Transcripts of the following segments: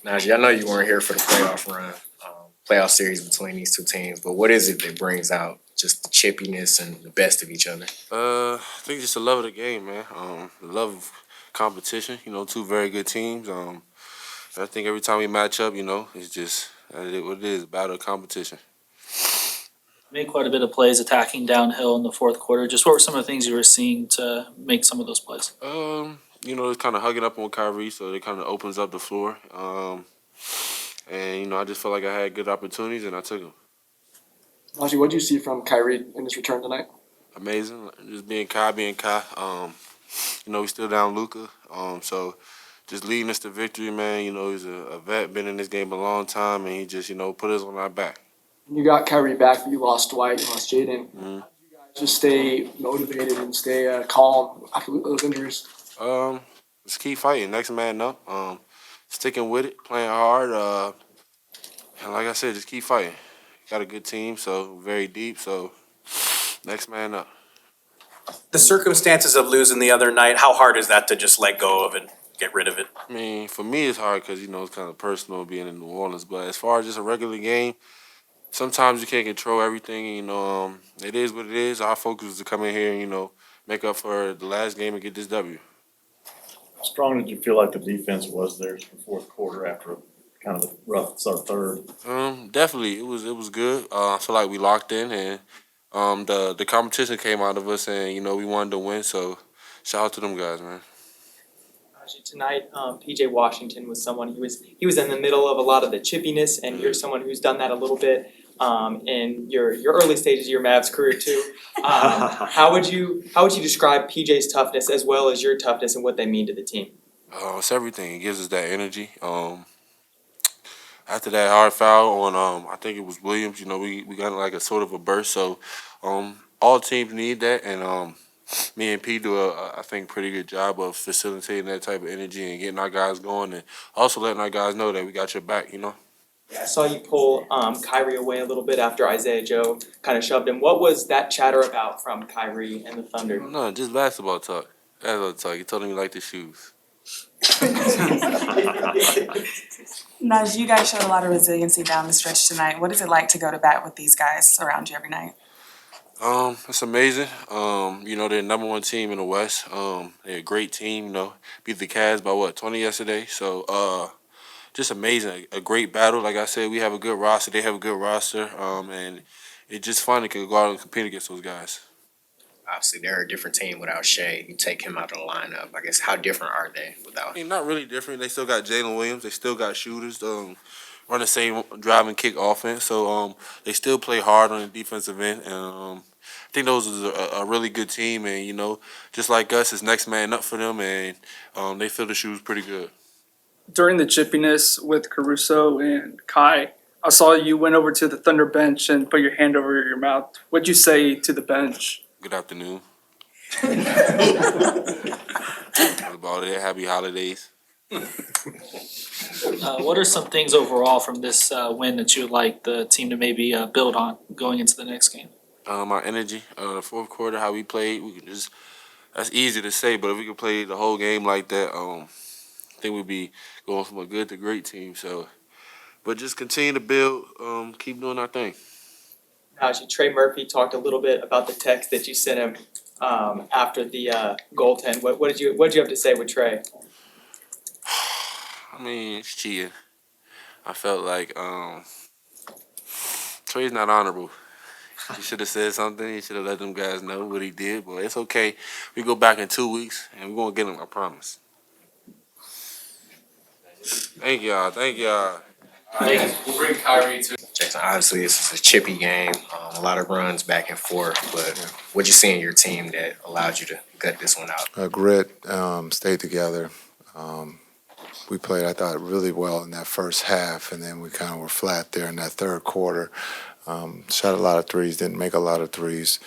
Naji, I know you weren't here for the playoff run, playoff series between these two teams, but what is it that brings out just the chippiness and the best of each other? I think just the love of the game, man. The love of competition. Two very good teams. I think every time we match up, it's just what it is, battle of competition. Made quite a bit of plays attacking downhill in the fourth quarter. Just what were some of the things you were seeing to make some of those plays? It's kind of hugging up on Kyrie, so it kind of opens up the floor. And I just felt like I had good opportunities, and I took them. Naji, what did you see from Kyrie in his return tonight? Amazing, just being Kai, we still down Luka, so just leading us to victory, man. He's a vet, been in this game a long time, and he just put us on our back. You got Kyrie back, but you lost Dwight, you lost Jaden. Mm-hmm. Just stay motivated and stay calm after those injuries. Just keep fighting, next man up. Sticking with it, playing hard, and like I said, just keep fighting. Got a good team, so very deep. So next man up. The circumstances of losing the other night, how hard is that to just let go of and get rid of it? I mean, for me, it's hard because it's kind of personal being in New Orleans. But as far as just a regular game, sometimes you can't control everything. It is what it is. Our focus is to come in here and make up for the last game and get this W. How strong did you feel like the defense was there in the fourth quarter after kind of a rough third? Definitely, it was good. I feel like we locked in, and the competition came out of us, and we wanted to win. So shout out to them guys, man. Tonight, PJ Washington was someone he was in the middle of a lot of the chippiness, and you're someone who's done that a little bit in your early stages of your Mavs career too. How would you describe PJ's toughness as well as your toughness and what they mean to the team? It's everything. It gives us that energy. After that hard foul on I think it was Williams, we got like a sort of a burst. So all teams need that, and me and P do I think pretty good job of facilitating that type of energy and getting our guys going, and also letting our guys know that we got your back. Yeah, I saw you pull Kyrie away a little bit after Isaiah Joe kind of shoved him. What was that chatter about from Kyrie and the Thunder? No, just basketball talk. Basketball talk. He told him he liked the shoes. Naj, you guys showed a lot of resiliency down the stretch tonight. What is it like to go to bat with these guys around you every night? It's amazing. They're number one team in the West. They're a great team. Beat the Cavs by 20 yesterday. So just amazing. A great battle. Like I said, we have a good roster. They have a good roster. And it's just fun to go out and compete against those guys. Obviously, they're a different team without Shea. You take him out of the lineup. I guess how different are they without him? Not really different. They still got Jalen Williams. They still got shooters. Run the same drive and kick offense. So they still play hard on the defensive end. And I think those is a really good team. And, just like us, it's next man up for them. And they fill the shoes pretty good. During the chippiness with Caruso and Kai, I saw you went over to the Thunder bench and put your hand over your mouth. What'd you say to the bench? Good afternoon. About it. Happy holidays. What are some things overall from this win that you would like the team to maybe build on going into the next game? Our energy, the fourth quarter, how we played. That's easy to say, but if we could play the whole game like that, I think we'd be going from a good to great team. So, but just continue to build, keep doing our thing. Naji, Trey Murphy talked a little bit about the text that you sent him after the goaltend. What did you have to say with Trey? I mean, it's cheating. I felt like Trey's not honorable. He should have said something. He should have let them guys know what he did. But it's okay. We go back in 2 weeks, and we're going to get him, I promise. Thank y'all. We'll bring Kyrie to Jason. Obviously, this is a chippy game, a lot of runs back and forth. But what'd you see in your team that allowed you to gut this one out? Grit, stayed together. We played, I thought, really well in that first half, and then we kind of were flat there in that third quarter. Shot a lot of threes, didn't make a lot of threes.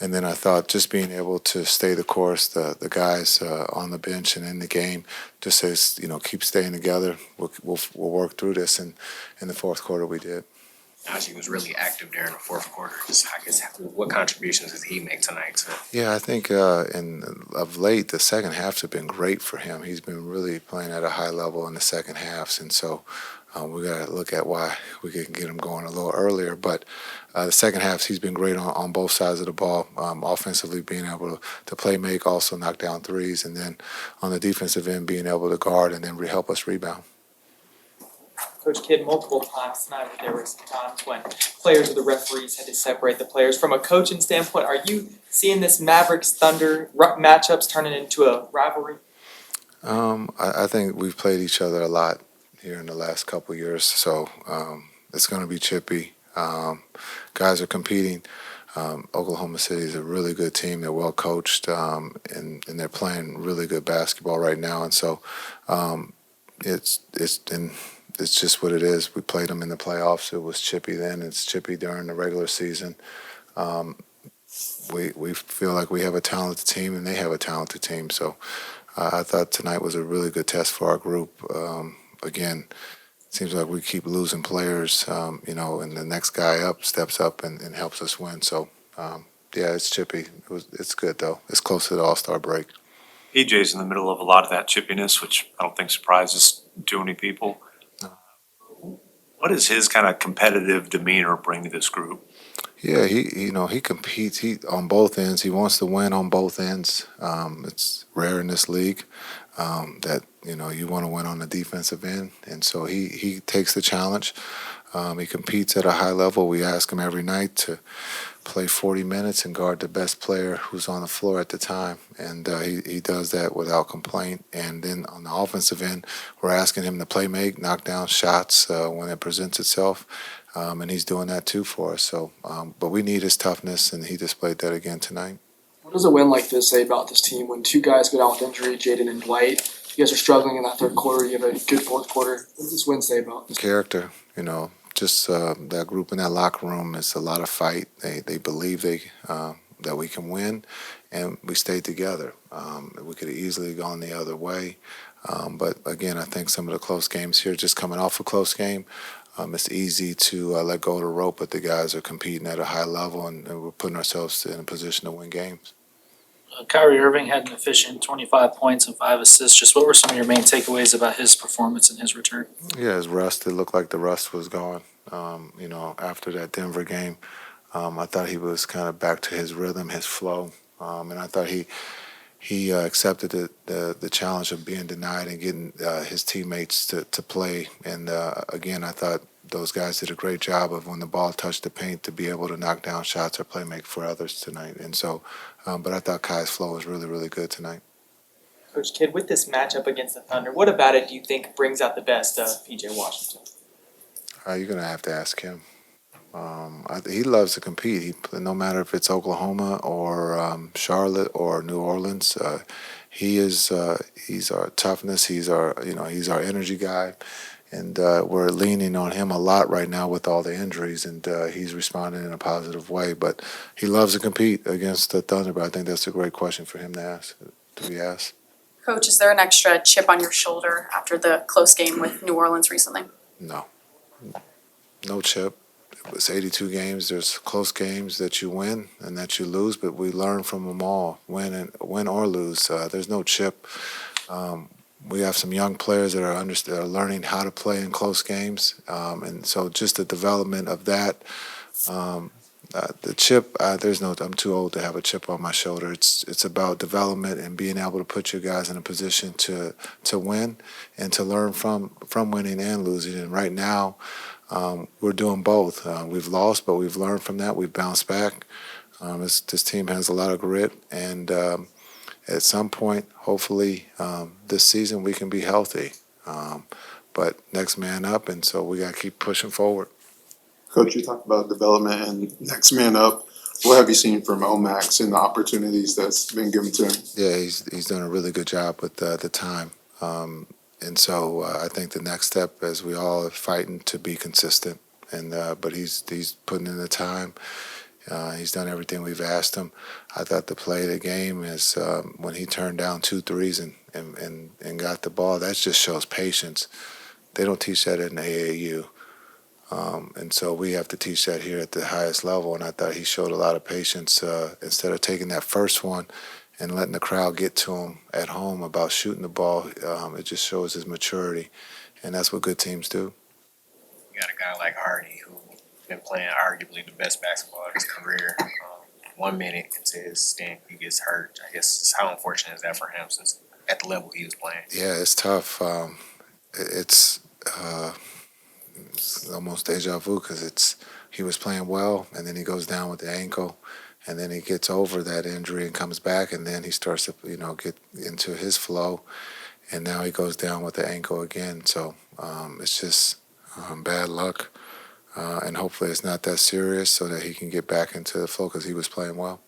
And then I thought just being able to stay the course, the guys on the bench and in the game, just says, keep staying together. We'll work through this. And in the fourth quarter, we did. Naji was really active there in the fourth quarter. Just I guess what contributions does he make tonight to? Yeah, I think of late the second halves have been great for him. He's been really playing at a high level in the second halves, and so we got to look at why we can get him going a little earlier. But the second halves, he's been great on both sides of the ball, offensively being able to play make, also knock down threes, and then on the defensive end being able to guard and then help us rebound. Coach Kidd, multiple times tonight there were some times when players or the referees had to separate the players. From a coaching standpoint, are you seeing this Mavericks-Thunder matchups turning into a rivalry? I think we've played each other a lot here in the last couple of years, so it's going to be chippy. Guys are competing. Oklahoma City is a really good team. They're well coached, and they're playing really good basketball right now. And so it's just what it is. We played them in the playoffs. It was chippy then. It's chippy during the regular season. We feel like we have a talented team, and they have a talented team. So I thought tonight was a really good test for our group. Again, it seems like we keep losing players, and the next guy up steps up and helps us win. So, yeah, it's chippy. It's good, though. It's close to the All-Star break. PJ's in the middle of a lot of that chippiness, which I don't think surprises too many people. What does his kind of competitive demeanor bring to this group? Yeah, he competes. He on both ends. He wants to win on both ends. It's rare in this league that you want to win on the defensive end, and so he takes the challenge. He competes at a high level. We ask him every night to play 40 minutes and guard the best player who's on the floor at the time, and he does that without complaint. And then on the offensive end, we're asking him to play make, knock down shots when it presents itself. And he's doing that too for us. So, but we need his toughness, and he displayed that again tonight. What does a win like this say about this team when two guys go down with injury, Jaden and Dwight? You guys are struggling in that third quarter. You have a good fourth quarter. What does this win say about this? Character, just that group in that locker room is a lot of fight. They believe that we can win, and we stayed together. We could have easily gone the other way. But again, I think some of the close games here, just coming off a close game, it's easy to let go of the rope, but the guys are competing at a high level, and we're putting ourselves in a position to win games. Kyrie Irving had an efficient 25 points and 5 assists. Just what were some of your main takeaways about his performance and his return? Yeah, his rust, it looked like the rust was gone. After that Denver game, I thought he was kind of back to his rhythm, his flow, and I thought he accepted the challenge of being denied and getting his teammates to play. And again, I thought those guys did a great job of when the ball touched the paint to be able to knock down shots or play make for others tonight. And so, but I thought Kai's flow was really, really good tonight. Coach Kidd, with this matchup against the Thunder, what about it do you think brings out the best of P.J. Washington? You're going to have to ask him. He loves to compete. No matter if it's Oklahoma or Charlotte or New Orleans, he's our toughness. He's our energy guy, and we're leaning on him a lot right now with all the injuries, and he's responding in a positive way. But he loves to compete against the Thunder. But I think that's a great question for him to be asked. Coach, is there an extra chip on your shoulder after the close game with New Orleans recently? No chip. It was 82 games. There's close games that you win and that you lose, but we learn from them all, win or lose. There's no chip. We have some young players that are learning how to play in close games, and so just the development of that. The chip, I'm too old to have a chip on my shoulder. It's about development and being able to put your guys in a position to win and to learn from winning and losing. And right now, we're doing both. We've lost, but we've learned from that. We've bounced back. This team has a lot of grit, and at some point, hopefully, this season we can be healthy. But next man up, and so we got to keep pushing forward. Coach, you talked about development and next man up. What have you seen from Omax and the opportunities that's been given to him? Yeah, he's done a really good job with the time. And so I think the next step, as we all are fighting to be consistent, but he's putting in the time. He's done everything we've asked him. I thought the play of the game is when he turned down 2 threes and got the ball. That just shows patience. They don't teach that in the AAU. And so we have to teach that here at the highest level. And I thought he showed a lot of patience instead of taking that first one and letting the crowd get to him at home about shooting the ball. It just shows his maturity, and that's what good teams do. You got a guy like Hardy who's been playing arguably the best basketball of his career. 1 minute into his stint, he gets hurt. I guess how unfortunate is that for him since at the level he was playing? Yeah, it's tough. It's almost deja vu because he was playing well, and then he goes down with the ankle, and then he gets over that injury and comes back, and then he starts to get into his flow, and now he goes down with the ankle again. So it's just bad luck, and hopefully it's not that serious so that he can get back into the flow because he was playing well.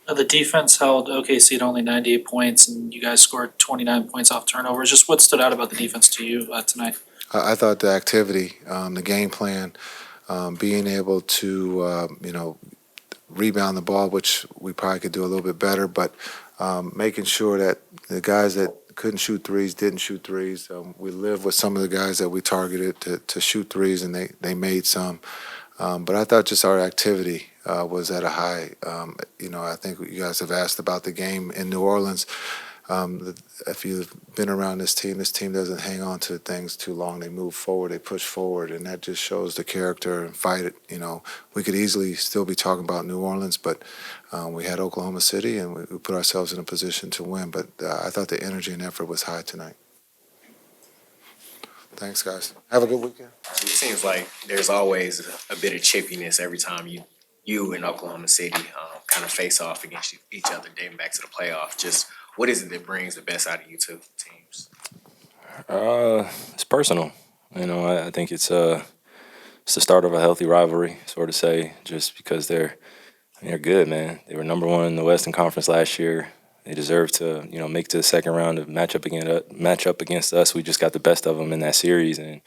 The defense held OKC to only 98 points, and you guys scored 29 points off turnovers. Just what stood out about the defense to you tonight? I thought the activity, the game plan, being able to, rebound the ball, which we probably could do a little bit better, but making sure that the guys that couldn't shoot threes didn't shoot threes. We lived with some of the guys that we targeted to shoot threes, and they made some. But I thought just our activity was at a high. I think you guys have asked about the game in New Orleans. If you've been around this team doesn't hang on to things too long. They move forward, they push forward, and that just shows the character and fight it. We could easily still be talking about New Orleans, but we had Oklahoma City, and we put ourselves in a position to win. But I thought the energy and effort was high tonight. Thanks, guys. Have a good weekend. It seems like there's always a bit of chippiness every time you and Oklahoma City kind of face off against each other dating back to the playoff. Just what is it that brings the best out of you two teams? It's personal. I think it's the start of a healthy rivalry, sort of say, just because they're good, man. They were number one in the Western Conference last year. They deserve to, make it to the second round of match up against us. We just got the best of them in that series and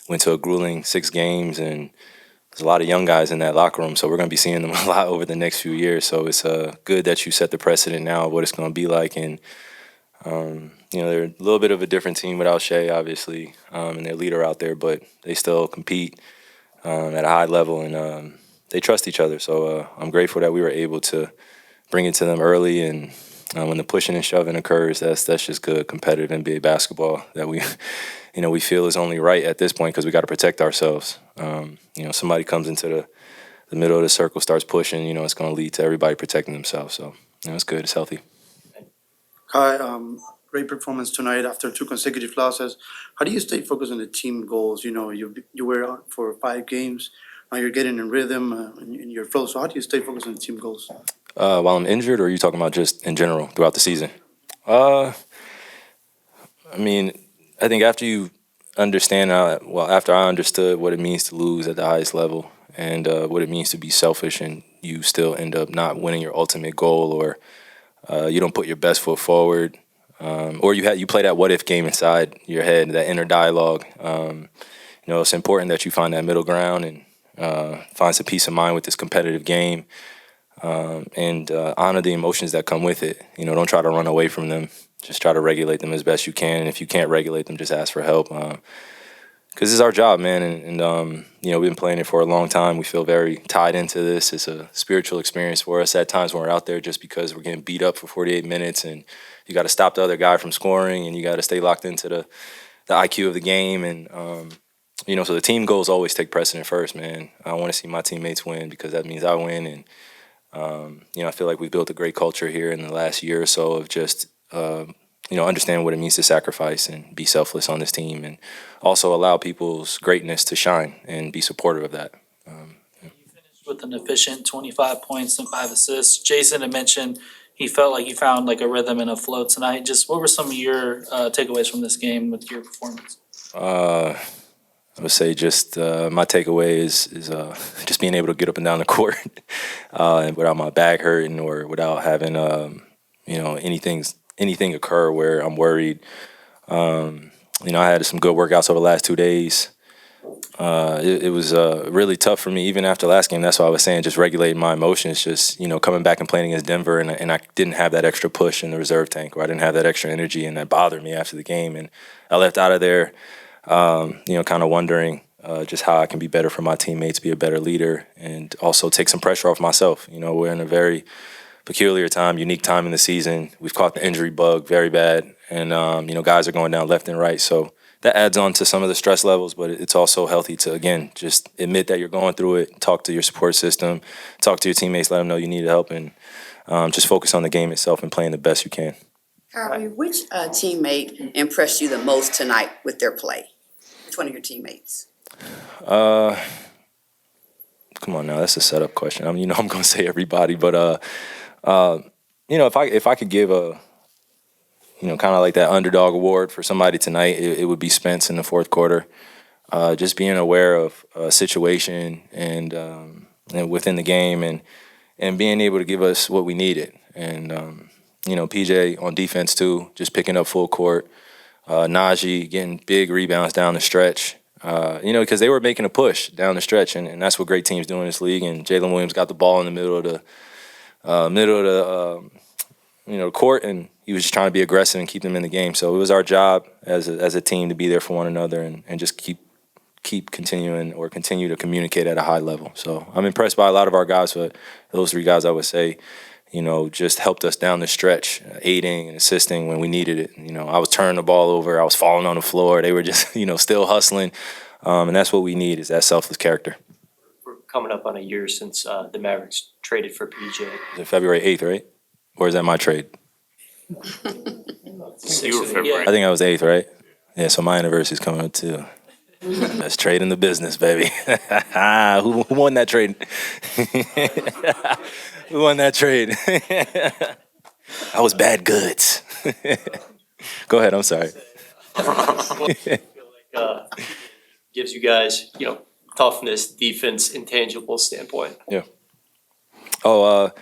went to a grueling 6 games. And there's a lot of young guys in that locker room, so we're going to be seeing them a lot over the next few years. So it's good that you set the precedent now of what it's going to be like. And they're a little bit of a different team without Shea, obviously, and their leader out there, but they still compete at a high level, and they trust each other. So I'm grateful that we were able to bring it to them early, and when the pushing and shoving occurs, that's just good competitive NBA basketball that we feel is only right at this point because we got to protect ourselves. Somebody comes into the middle of the circle, starts pushing, it's going to lead to everybody protecting themselves. So it's good. It's healthy. Kai, great performance tonight after 2 consecutive losses. How do you stay focused on the team goals? You were out for 5 games. Now you're getting in rhythm in your flow. So how do you stay focused on the team goals? While I'm injured, or are you talking about just in general throughout the season? I think after you understand, after I understood what it means to lose at the highest level and what it means to be selfish and you still end up not winning your ultimate goal, or you don't put your best foot forward, or you play that what if game inside your head, that inner dialogue. It's important that you find that middle ground and find some peace of mind with this competitive game. And honor the emotions that come with it. Don't try to run away from them. Just try to regulate them as best you can. And if you can't regulate them, just ask for help. Because it's our job, man. And we've been playing it for a long time. We feel very tied into this. It's a spiritual experience for us at times when we're out there, just because we're getting beat up for 48 minutes and you got to stop the other guy from scoring and you got to stay locked into the IQ of the game. And, so the team goals always take precedent first, man. I want to see my teammates win because that means I win. And I feel like we've built a great culture here in the last year or so of just, understand what it means to sacrifice and be selfless on this team, and also allow people's greatness to shine and be supportive of that. You finished with an efficient 25 points and 5 assists. Jason had mentioned he felt like you found like a rhythm and a flow tonight. Just what were some of your takeaways from this game with your performance? I would say just my takeaway is just being able to get up and down the court and without my back hurting or without having anything occur where I'm worried. I had some good workouts over the last 2 days. It was really tough for me even after last game. That's why I was saying just regulating my emotions, just coming back and playing against Denver, and I didn't have that extra push in the reserve tank, or I didn't have that extra energy, and that bothered me after the game. And I left out of there kind of wondering just how I can be better for my teammates, be a better leader, and also take some pressure off myself. You know, we're in a very peculiar time, unique time in the season. We've caught the injury bug very bad, and you know, guys are going down left and right. So that adds on to some of the stress levels, but it's also healthy to, again, just admit that you're going through it, talk to your support system, talk to your teammates, let them know you need help, and just focus on the game itself and playing the best you can. Kyrie, which teammate impressed you the most tonight with their play? Which one of your teammates? Come on now, that's a setup question. I mean, you know, I'm gonna say everybody, but you know, if I could give a, you know, kind of like that underdog award for somebody tonight, it would be Spence in the fourth quarter. Just being aware of a situation and within the game and being able to give us what we needed. And you know, PJ on defense too, just picking up full court. Naji getting big rebounds down the stretch. You know, because they were making a push down the stretch, and that's what great teams do in this league. And Jalen Williams got the ball in the middle of the you know, court, and he was just trying to be aggressive and keep them in the game. So it was our job as a team to be there for one another and just continue to communicate at a high level. So I'm impressed by a lot of our guys, but those three guys I would say, you know, just helped us down the stretch, aiding and assisting when we needed it. You know, I was turning the ball over, I was falling on the floor. They were just, you know, still hustling. And that's what we need, is that selfless character. We're coming up on a year since the Mavericks traded for PJ. Is it February 8th, right? Or is that my trade? You were February. I think I was 8th, right? Yeah, so my anniversary's coming up too. That's trading the business, baby. Who won that trade? Who won that trade? I was bad goods. Go ahead, I'm sorry. Gives you guys, you know, toughness, defense, intangible standpoint. Yeah. Oh,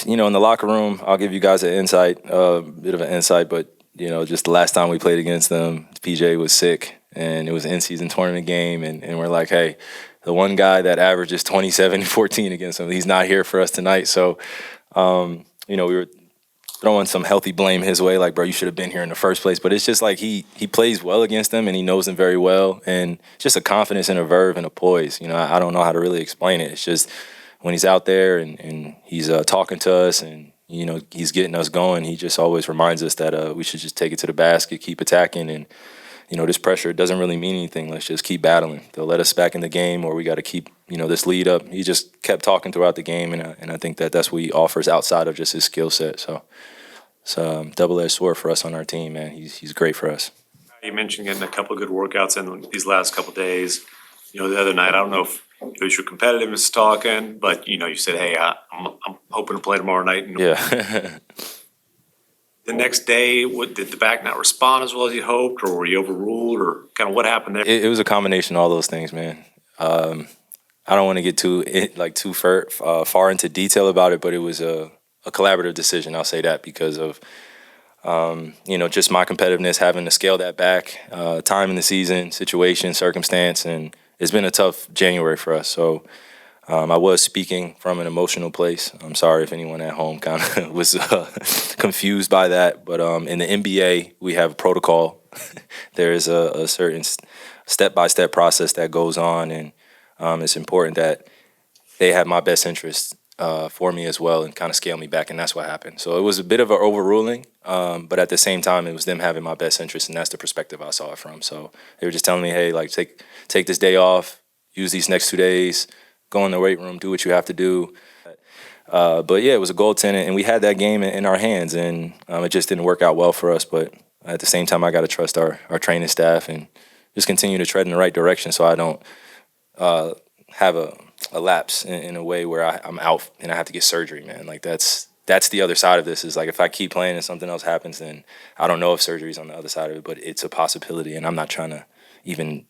you know, in the locker room, I'll give you guys an insight, bit of an insight, but, you know, just the last time we played against them, PJ was sick, and it was an in-season tournament game, and we're like, hey, the one guy that averages 27-14 against him, he's not here for us tonight. So, you know, we were throwing some healthy blame his way, like, bro, you should have been here in the first place. But it's just like he plays well against them, and he knows them very well, and just a confidence and a verve and a poise. You know, I don't know how to really explain it. It's just when he's out there and he's talking to us and, you know, he's getting us going, he just always reminds us that we should just take it to the basket, keep attacking, and, you know, this pressure doesn't really mean anything. Let's just keep battling. They'll let us back in the game, or we got to keep, you know, this lead up. He just kept talking throughout the game, and I think that's what he offers outside of just his skill set. So it's a double-edged sword for us on our team, man. He's great for us. You mentioned getting a couple of good workouts in these last couple of days. You know, the other night, I don't know if it was your competitiveness talking, but, you know, you said, hey, I'm hoping to play tomorrow night. And yeah. The next day, did the back not respond as well as you hoped, or were you overruled, or kind of what happened there? It was a combination of all those things, man. I don't want to get too far into detail about it, but it was a collaborative decision. I'll say that because of you know, just my competitiveness, having to scale that back, time in the season, situation, circumstance, and it's been a tough January for us. So I was speaking from an emotional place. I'm sorry if anyone at home kind of was confused by that, but in the NBA, we have a protocol. There is a certain step-by-step process that goes on, and it's important that they have my best interests for me as well and kind of scale me back, and that's what happened. So it was a bit of an overruling, but at the same time, it was them having my best interest, and that's the perspective I saw it from. So they were just telling me, hey, like, take this day off, use these next 2 days, go in the weight room, do what you have to do. But yeah, it was a goaltender, and we had that game in our hands, and it just didn't work out well for us. But at the same time, I got to trust our training staff and just continue to tread in the right direction so I don't have a lapse in a way where I'm out and I have to get surgery, man. Like that's the other side of this, is like if I keep playing and something else happens, then I don't know if surgery's on the other side of it, but it's a possibility, and I'm not trying to even,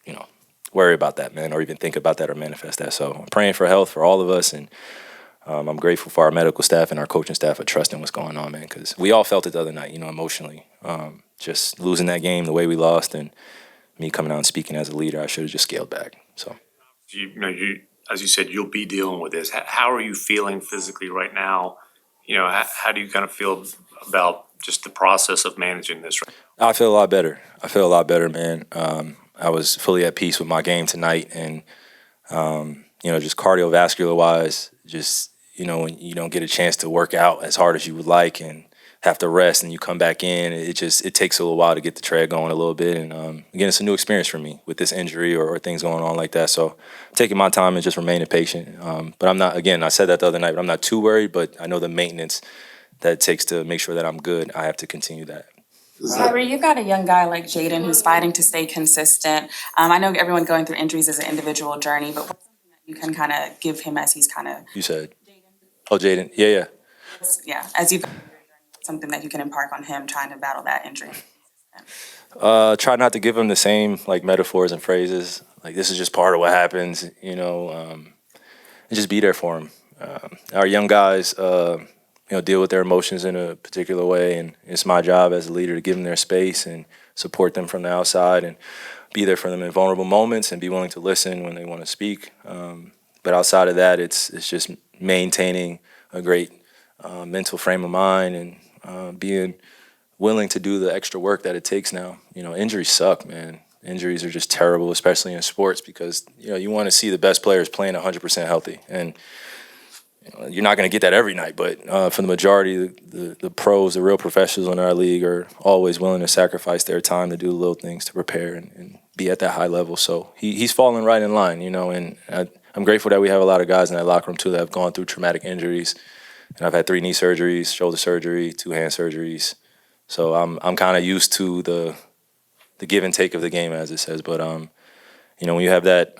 you know, worry about that, man, or even think about that or manifest that. So I'm praying for health for all of us, and I'm grateful for our medical staff and our coaching staff for trusting what's going on, man, because we all felt it the other night, you know, emotionally. Just losing that game the way we lost, and me coming out and speaking as a leader, I should have just scaled back. So, You know, as you said, you'll be dealing with this. How are you feeling physically right now? You know, how do you kind of feel about just the process of managing this? I feel a lot better. Man. I was fully at peace with my game tonight, and just cardiovascular wise, just when you don't get a chance to work out as hard as you would like and have to rest and you come back in, it takes a little while to get the tread going a little bit. And again, it's a new experience for me with this injury or things going on like that. So I'm taking my time and just remaining patient. But I'm not, again, I said that the other night, but I'm not too worried, but I know the maintenance that it takes to make sure that I'm good, I have to continue that. Kyrie, you've got a young guy like Jaden who's fighting to stay consistent. I know everyone going through injuries is an individual journey, but what's something that you can kind of give him as he's kind of, You said, oh, Jaden, yeah. as you've something that you can impart on him trying to battle that injury? Try not to give him the same like metaphors and phrases. Like this is just part of what happens, and just be there for him. Our young guys, deal with their emotions in a particular way, and it's my job as a leader to give them their space and support them from the outside and be there for them in vulnerable moments and be willing to listen when they want to speak. But outside of that, it's just maintaining a great mental frame of mind and being willing to do the extra work that it takes now. Injuries suck, man. Injuries are just terrible, especially in sports, because you want to see the best players playing 100% healthy, and you're not going to get that every night. But for the majority, the pros, the real professionals in our league, are always willing to sacrifice their time to do the little things to prepare and be at that high level. So he's falling right in line, and I'm grateful that we have a lot of guys in that locker room too that have gone through traumatic injuries. And I've had 3 knee surgeries, shoulder surgery, 2 hand surgeries. So I'm kind of used to the give and take of the game, as it says. But when you have that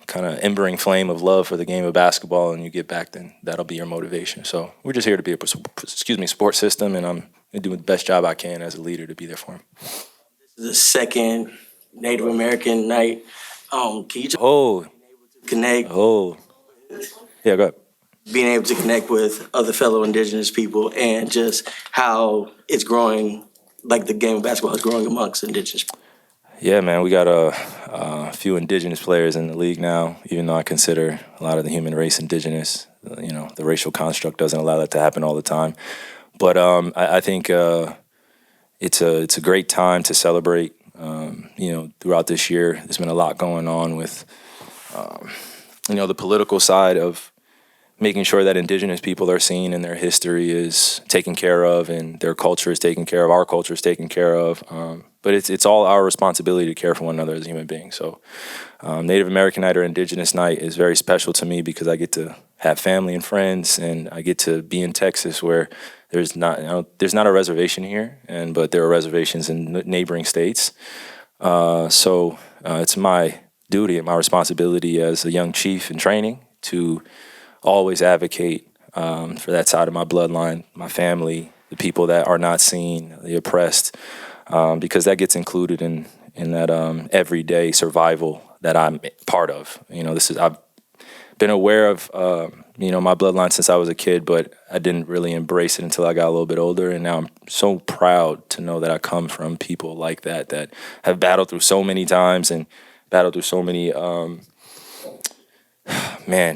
kind of embering flame of love for the game of basketball and you get back, then that'll be your motivation. So we're just here to be a support system, and I'm going to do the best job I can as a leader to be there for him. This is the second Native American night. Can you just connect? Yeah, go ahead. Being able to connect with other fellow Indigenous people and just how it's growing, like the game of basketball is growing amongst Indigenous people. Yeah, man, we got a few Indigenous players in the league now, even though I consider a lot of the human race Indigenous. The racial construct doesn't allow that to happen all the time. But I think it's a great time to celebrate. Throughout this year, there's been a lot going on with, the political side of making sure that Indigenous people are seen and their history is taken care of and their culture is taken care of, our culture is taken care of. But it's all our responsibility to care for one another as human beings. So Native American Night or Indigenous Night is very special to me because I get to have family and friends, and I get to be in Texas where there's not a reservation here, but there are reservations in neighboring states. So it's my duty and my responsibility as a young chief in training to always advocate for that side of my bloodline, my family, the people that are not seen, the oppressed, because that gets included in that everyday survival that I'm part of. I've been aware of my bloodline since I was a kid, but I didn't really embrace it until I got a little bit older. And now I'm so proud to know that I come from people like that have battled through so many times and battled through so many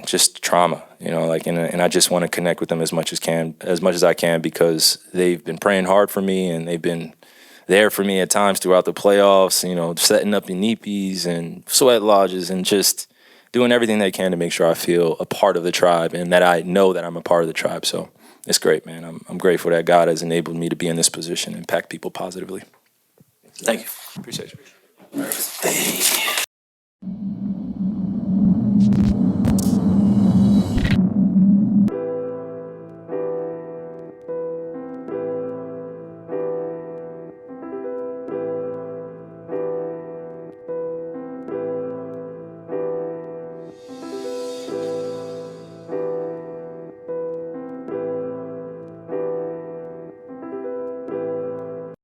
just trauma, and I just want to connect with them as much as I can, because they've been praying hard for me and they've been there for me at times throughout the playoffs, setting up inipis and sweat lodges and just doing everything they can to make sure I feel a part of the tribe and that I know that I'm a part of the tribe. So it's great, man. I'm grateful that God has enabled me to be in this position and impact people positively. Thank you. Appreciate you.